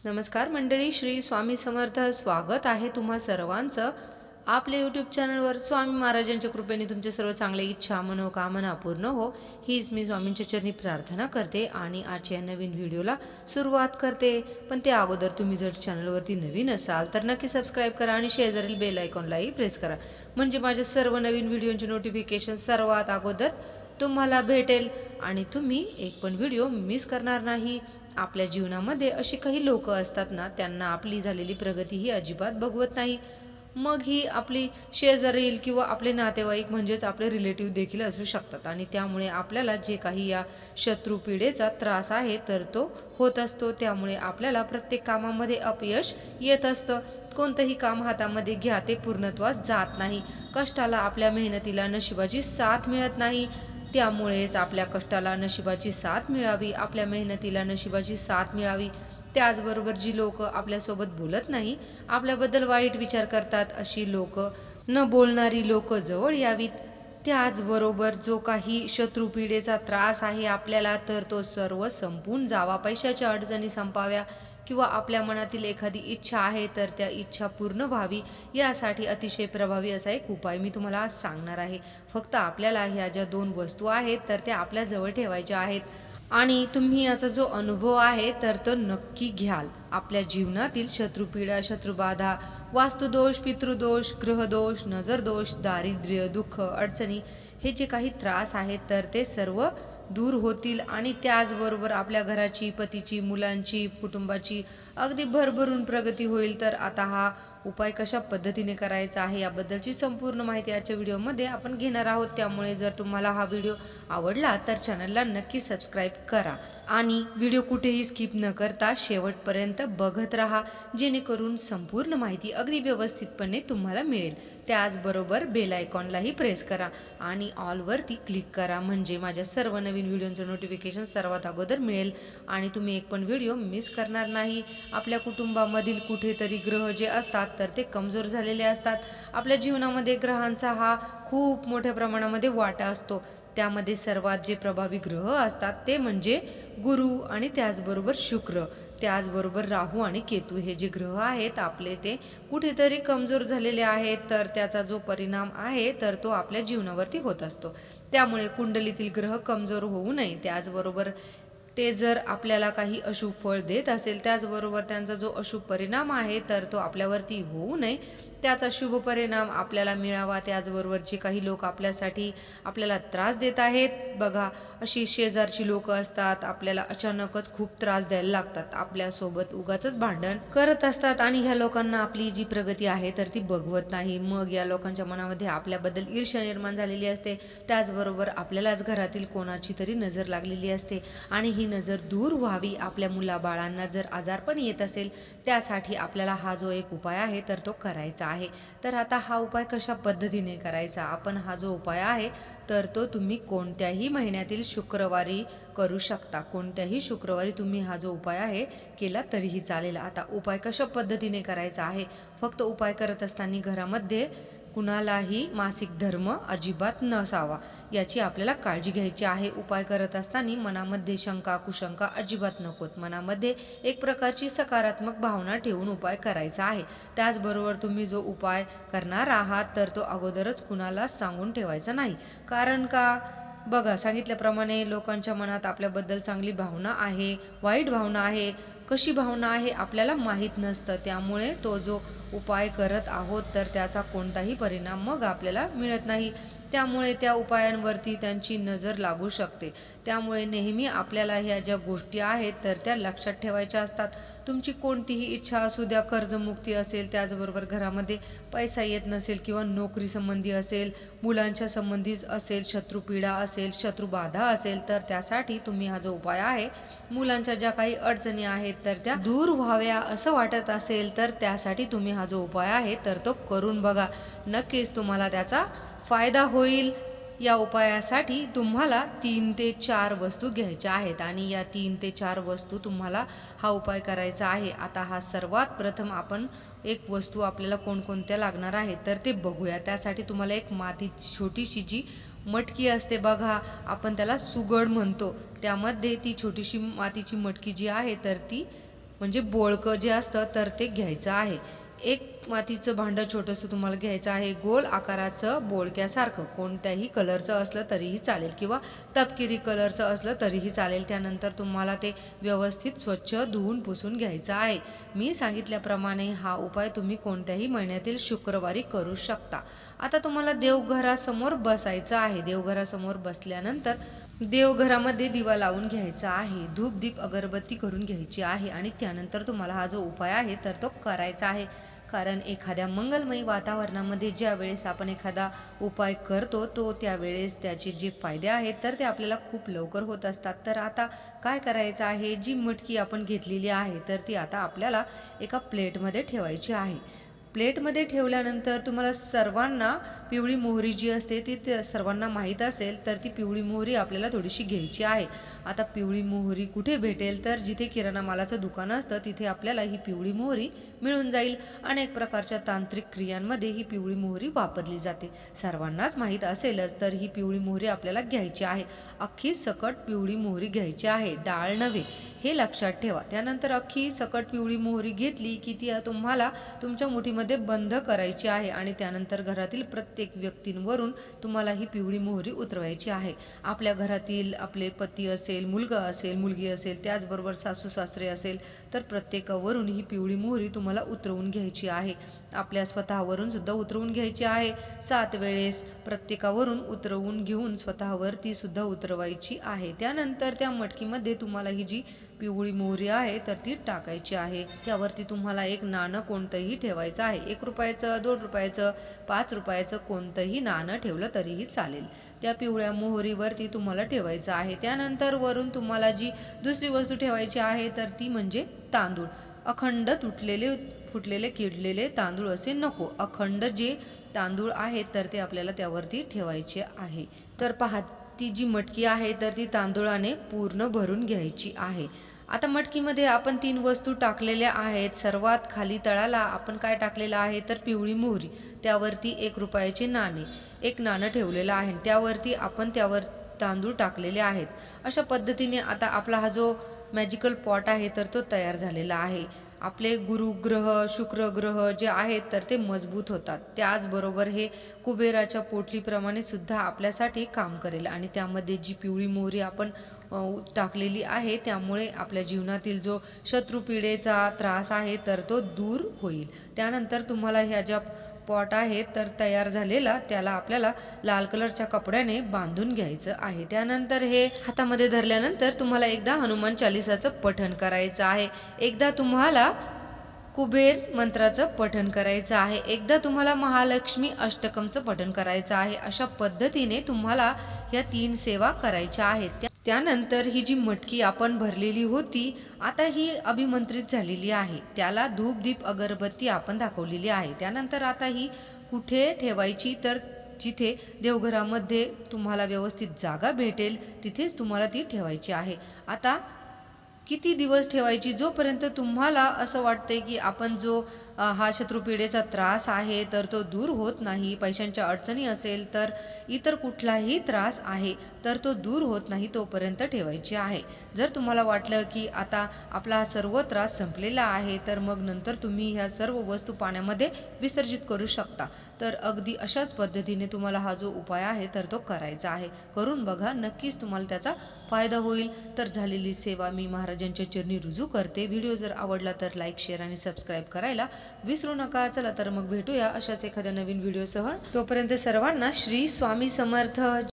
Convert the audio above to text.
नमस्कार मंडळी, श्री स्वामी समर्थ. स्वागत आहे तुम्हा सर्वांचं आपल्या यूट्यूब चॅनलवर. स्वामी महाराजांच्या कृपेने तुमचे सर्व चांगल्या इच्छा मनोकामना पूर्ण हो, हीच मी स्वामींच्या चरणी प्रार्थना करते आणि आजच्या नवीन व्हिडिओला सुरुवात करते. पण त्या अगोदर तुम्ही जर चॅनलवरती नवीन असाल तर नक्की सबस्क्राईब करा आणि शेजारील बेल आयकॉनलाही प्रेस करा, म्हणजे माझ्या सर्व नवीन व्हिडिओचे नोटिफिकेशन सर्वात अगोदर तुम्हाला भेटेल आणि तुम्ही एक पण व्हिडिओ मिस करणार नाही. आपल्या जीवनामध्ये अशी काही लोक असतात ना, त्यांना आपली झालेली प्रगती ही अजिबात बघवत नाही. मग ही आपली शेजारील किंवा आपले नातेवाईक म्हणजेच आपले रिलेटिव्ह देखील असू शकतात आणि त्यामुळे आपल्याला जे काही या शत्रुपीडेचा त्रास आहे तर तो होत असतो. त्यामुळे आपल्याला प्रत्येक कामामध्ये अपयश येत असतं. कोणतंही काम हातामध्ये घ्या ते पूर्णत्वास जात नाही. कष्टाला आपल्या मेहनतीला नशिबाची साथ मिळत नाही. त्यामुळेच आपल्या कष्टाला नशिबाची साथ मिळावी, आपल्या मेहनतीला नशिबाची साथ मिळावी. त्याचबरोबर जी लोक आपल्यासोबत बोलत नाही, आपल्याबद्दल वाईट विचार करतात, अशी लोक न बोलणारी लोक जवळ यावीत. त्याचबरोबर जो काही शत्रुपीडेचा त्रास आहे आपल्याला, तर तो सर्व संपून जावा. पैशाच्या अडचणी संपाव्या किंवा आपल्या मनातील एखादी इच्छा आहे तर त्या इच्छा पूर्ण व्हावी, यासाठी अतिशय प्रभावी असा एक उपाय मी तुम्हाला आज सांगणार आहे. फक्त आपल्याला ह्या ज्या 2 वस्तू आहेत तर त्या आपल्या जवळ ठेवायच्या आहेत आणि तुम्ही याचा जो अनुभव आहे तर तो नक्की घ्याल. आपल्या जीवनातील शत्रुपीडा, शत्रुबाधा, वास्तुदोष, पितृदोष, ग्रहदोष, नजरदोष, दारिद्र्य, दुःख, अडचणी, हे जे काही त्रास आहेत तर ते सर्व दूर होतील आणि त्याचबरोबर आपल्या घराची, पतीची, मुलांची, कुटुंबाची अगदी भरभरून प्रगती होईल. तर आता हा उपाय कशा पद्धतीने करायचा आहे याबद्दलची संपूर्ण माहिती आजच्या व्हिडिओमध्ये आपण घेणार आहोत. त्यामुळे जर तुम्हाला हा व्हिडिओ आवडला तर चॅनलला नक्की सबस्क्राईब करा आणि व्हिडिओ कुठेही स्किप न करता शेवटपर्यंत बघत राहा, जेणेकरून संपूर्ण माहिती अगदी व्यवस्थितपणे तुम्हाला मिळेल. त्याचबरोबर बेल आयकॉनलाही प्रेस करा आणि ऑलवरती क्लिक करा, म्हणजे माझ्या सर्व नवीन व्हिडिओचं नोटिफिकेशन सर्वात अगोदर मिळेल आणि तुम्ही एक पण व्हिडिओ मिस करणार नाही. आपल्या कुटुंबामधील कुठेतरी ग्रह जे असतात तर ते कमजोर झालेले असतात. आपल्या जीवनामध्ये ग्रहांचा हा खूप मोठ्या प्रमाणामध्ये वाटा असतो. त्यामध्ये सर्वात जे प्रभावी ग्रह असतात ते म्हणजे गुरु आणि त्याचबरोबर शुक्र, त्याचबरोबर राहू आणि केतू, हे जे ग्रह आहेत आपले ते कुठेतरी कमजोर झालेले आहेत. तर त्याचा जो परिणाम आहे तर तो आपल्या जीवनावरती होत असतो. त्यामुळे कुंडलीतील ग्रह कमजोर होऊ नये. त्याचबरोबर ते जर आपल्याला काही अशुभ फळ देत असेल, त्याचबरोबर त्यांचा जो अशुभ परिणाम आहे तर तो आपल्यावरती होऊ नये, त्याचा शुभ परिणाम आपल्याला मिळावा. त्याचबरोबर जे काही लोक आपल्याला त्रास देत आहेत बघा, अशी शेजारची लोक असतात, आपल्याला अचानकच खूप त्रास द्यायला लागतात, आपल्यासोबत उगाचच भांडण करत असतात आणि ह्या लोकांना आपली जी प्रगती आहे तर ती बघवत नाही. मग या लोकांच्या मनामध्ये आपल्याबद्दल ईर्ष्या निर्माण झालेली असते. त्याचबरोबर आपल्यालाच घरातील कोणाची तरी नजर लागलेली असते आणि ही नजर दूर व्हावी, आपल्या मुलाबाळांना जर आजारपण येत असेल, त्यासाठी आपल्याला हा जो एक उपाय आहे तर तो करायचा आहे. तर आता हा उपाय कशा पद्धतीने करायचा, आपण हा जो उपाय आहे तर तो तुम्ही कोणत्याही महिन्यातील शुक्रवारी करू शकता. कोणत्याही शुक्रवारी तुम्ही हा जो उपाय आहे केला तरीही चालेल. आता उपाय कशा पद्धतीने करायचा आहे, फक्त उपाय करत असताना घरामध्ये कुणालाही मासिक धर्म अजिबात नसावा, याची आपल्याला काळजी घ्यायची आहे. उपाय करत असताना मनामध्ये शंका कुशंका अजिबात नकोत. मनामध्ये एक प्रकारची सकारात्मक भावना ठेवून उपाय करायचा आहे. त्याचबरोबर तुम्ही जो उपाय करणार आहात तर तो अगोदरच कुणालाच सांगून ठेवायचा नाही. कारण का बघा, सांगितल्याप्रमाणे लोकांच्या मनात आपल्याबद्दल चांगली भावना आहे, वाईट भावना आहे, कशी भावना आहे आपल्याला माहीत नसतं. त्यामुळे तो जो उपाय करत आहोत तर त्याचा कोणताही परिणाम मग आपल्याला मिळत नाही. त्यामुळे त्या उपायांवरती त्यांची नजर लागू शकते. त्यामुळे नेहमी आपल्याला ह्या ज्या गोष्टी आहेत तर त्या लक्षात ठेवायच्या असतात. तुमची कोणतीही इच्छा असू द्या, कर्जमुक्ती असेल, त्याचबरोबर घरामध्ये पैसा येत नसेल किंवा नोकरी संबंधी असेल, मुलांच्या संबंधित असेल, शत्रुपीडा असेल, शत्रुबाधा असेल, तर त्यासाठी तुम्ही हा जो उपाय आहे, मुलांच्या ज्या काही अडचणी आहेत तर त्या दूर व्हाव्या असं वाटत असेल तर त्यासाठी तुम्ही हा जो उपाय आहे तर तो करून बघा. नक्कीच तुम्हाला त्याचा फायदा होईल. या उपायासाठी तुम्हाला 3 ते 4 वस्तू घ्यायच्या आहेत आणि या 3 ते 4 वस्तू तुम्हाला हा उपाय करायचा आहे. आता हा सर्वात प्रथम आपण एक वस्तू आपल्याला कोणकोणत्या लागणार आहेत तर ते बघूया. त्यासाठी तुम्हाला एक मातीची छोटीशी जी मटकी असते बघा, आपण त्याला सुगड म्हणतो, त्यामध्ये ती छोटीशी मातीची मटकी जी आहे तर ती म्हणजे बोळकं जे असतं तर ते घ्यायचं आहे. एक मातीचं भांडं छोटंसं तुम्हाला घ्यायचं आहे, गोल आकाराचं, बोळक्यासारखं. कोणत्याही कलरचं असलं तरीही चालेल किंवा तपकिरी कलरचं असलं तरीही चालेल. त्यानंतर तुम्हाला ते व्यवस्थित स्वच्छ धुवून पुसून घ्यायचं आहे. मी सांगितल्याप्रमाणे हा उपाय तुम्ही कोणत्याही महिन्यातील शुक्रवारी करू शकता. आता तुम्हाला देवघरासमोर बसायचं आहे. देवघरासमोर बसल्यानंतर देवघरामध्ये दिवा लावून घ्यायचा आहे, धूप दीप अगरबत्ती करून घ्यायची आहे आणि त्यानंतर तुम्हाला हा जो उपाय आहे तर तो करायचा आहे. कारण एखाद्या मंगलमयी वातावरणामध्ये ज्या वेळेस आपण एखादा उपाय करतो तो त्यावेळेस त्याचे जे फायदे आहेत तर ते आपल्याला खूप लवकर होत असतात. तर आता काय करायचं आहे, जी मटकी आपण घेतलेली आहे तर ती आता आपल्याला एका प्लेटमध्ये ठेवायची आहे. प्लेटमध्ये ठेवल्यानंतर तुम्हाला सर्वांना पिवळी मोहरी जी असते ती सर्वांना माहीत असेल, तर ती पिवळी मोहरी आपल्याला थोडीशी घ्यायची आहे. आता पिवळी मोहरी कुठे भेटेल, तर जिथे किराणा मालाचं दुकान असतं तिथे आपल्याला ही पिवळी मोहरी मिळून जाईल. अनेक प्रकारच्या तांत्रिक क्रियांमध्ये ही पिवळी मोहरी वापरली जाते, सर्वांनाच माहीत असेलच. तर ही पिवळी मोहरी आपल्याला घ्यायची आहे. अख्खी सकट पिवळी मोहरी घ्यायची आहे, डाळ नव्हे, हे लक्षात ठेवा. त्यानंतर अख्खी सकट पिवळी मोहरी घेतली की ती तुम्हाला तुमच्या मुठीमध्ये बंद करायची आहे आणि त्यानंतर घरातील प्रत्येक व्यक्तींवरून तुम्हाला ही पिवळी मोहरी उतरवायची आहे. आपल्या घरातील आपले पती असेल, मुलगा असेल, मुलगी असेल, त्याचबरोबर सासू सासरे असेल, तर प्रत्येकावरून ही पिवळी मोहरी तुम्हाला उतरवून घ्यायची आहे. आपल्या स्वतःवरून सुद्धा उतरवून घ्यायची आहे. 7 वेळेस प्रत्येकावरून उतरवून घेऊन स्वतःवर ती सुद्धा उतरवायची आहे. त्यानंतर त्या मटकीमध्ये तुम्हाला ही जी पिवळी मोहरी आहे तर ती टाकायची आहे. त्यावरती तुम्हाला एक नाणं कोणतंही ठेवायचं आहे. 1 रुपयाचं, 2 रुपयाचं, 5 रुपयाचं कोणतंही नाणं ठेवलं तरीही चालेल. त्या पिवळ्या मोहरीवरती तुम्हाला ठेवायचं आहे. त्यानंतर वरून तुम्हाला जी दुसरी वस्तू ठेवायची आहे तर ती म्हणजे तांदूळ. अखंड तुटलेले, फुटलेले, किडलेले तांदूळ असे नको. अखंड जे तांदूळ आहेत तर ते आपल्याला त्यावरती ठेवायचे आहे. तर पहा, ती जी मटकी आहे तर ती तांदूळाने पूर्ण भरून घ्यायची आहे. आता मटकीमध्ये आपण 3 वस्तू टाकलेल्या आहेत. सर्वात खाली तळाला आपण काय टाकलेलं आहे तर पिवळी मोहरी, त्यावरती 1 रुपयाचे नाणे, एक नाणं ठेवलेलं आहे, त्यावरती आपण त्यावर तांदूळ टाकलेले आहेत. अशा पद्धतीने आता आपला हा जो मॅजिकल पॉट आहे तर तो तयार झालेला आहे. आपले गुरुग्रह, शुक्रग्रह जे आहेत तर ते मजबूत होतात. त्याचबरोबर हे कुबेराच्या पोटलीप्रमाणे सुद्धा आपल्यासाठी काम करेल आणि त्यामध्ये जी पिवळी मोहरी आपण टाकलेली आहे त्यामुळे आपल्या जीवनातील जो शत्रुपीडेचा त्रास आहे तर तो दूर होईल. त्यानंतर तुम्हाला ह्या ज्या पॉट आहे तर तयार झालेला त्याला आपल्याला लाल कलरच्या कपड्याने बांधून घ्यायचं आहे. त्यानंतर हे हातामध्ये धरल्यानंतर तुम्हाला एकदा हनुमान चालीसाचं पठण करायचं आहे, एकदा तुम्हाला कुबेर मंत्राचं पठण करायचं आहे, एकदा तुम्हाला महालक्ष्मी अष्टकमचं पठण करायचं आहे. अशा पद्धतीने तुम्हाला या 3 सेवा करायच्या आहेत. त्यानंतर ही जी मटकी आपण भरलेली होती आता ही अभिमंत्रित झालेली आहे. त्याला धूप दीप अगरबत्ती आपण दाखवलेली आहे. त्यानंतर आता ही कुठे ठेवायची तर जिथे देवघरामध्ये तुम्हाला व्यवस्थित जागा भेटेल तिथेच तुम्हाला ती ठेवायची आहे. आता किती दिवस ठेवायची, जोपर्यंत तुम्हाला असं वाटतंय की आपण जो हा शत्रुपीडेचा त्रास आहे तर तो दूर होत नाही, पैशांच्या अडचणी असेल तर इतर कुठलाही त्रास आहे तर तो दूर होत नाही, तोपर्यंत ठेवायची आहे. जर तुम्हाला वाटलं की आता आपला सर्व त्रास संपलेला आहे तर मग नंतर तुम्ही ह्या सर्व वस्तू पाण्यामध्ये विसर्जित करू शकता. तर अगदी अशाच पद्धतीने तुम्हाला हा जो उपाय आहे तर तो करायचा आहे. करून बघा, नक्कीच तुम्हाला त्याचा फायदा होईल. तर झालेली सेवा मी महाराजांच्या चरणी रुजू करते. व्हिडिओ जर आवडला तर लाईक, शेअर आणि सबस्क्राईब करायला विसरू नका. चला तर मग भेटूया अशाच एखाद्या नवीन व्हिडिओसह. तोपर्यंत सर्वांना श्री स्वामी समर्थ.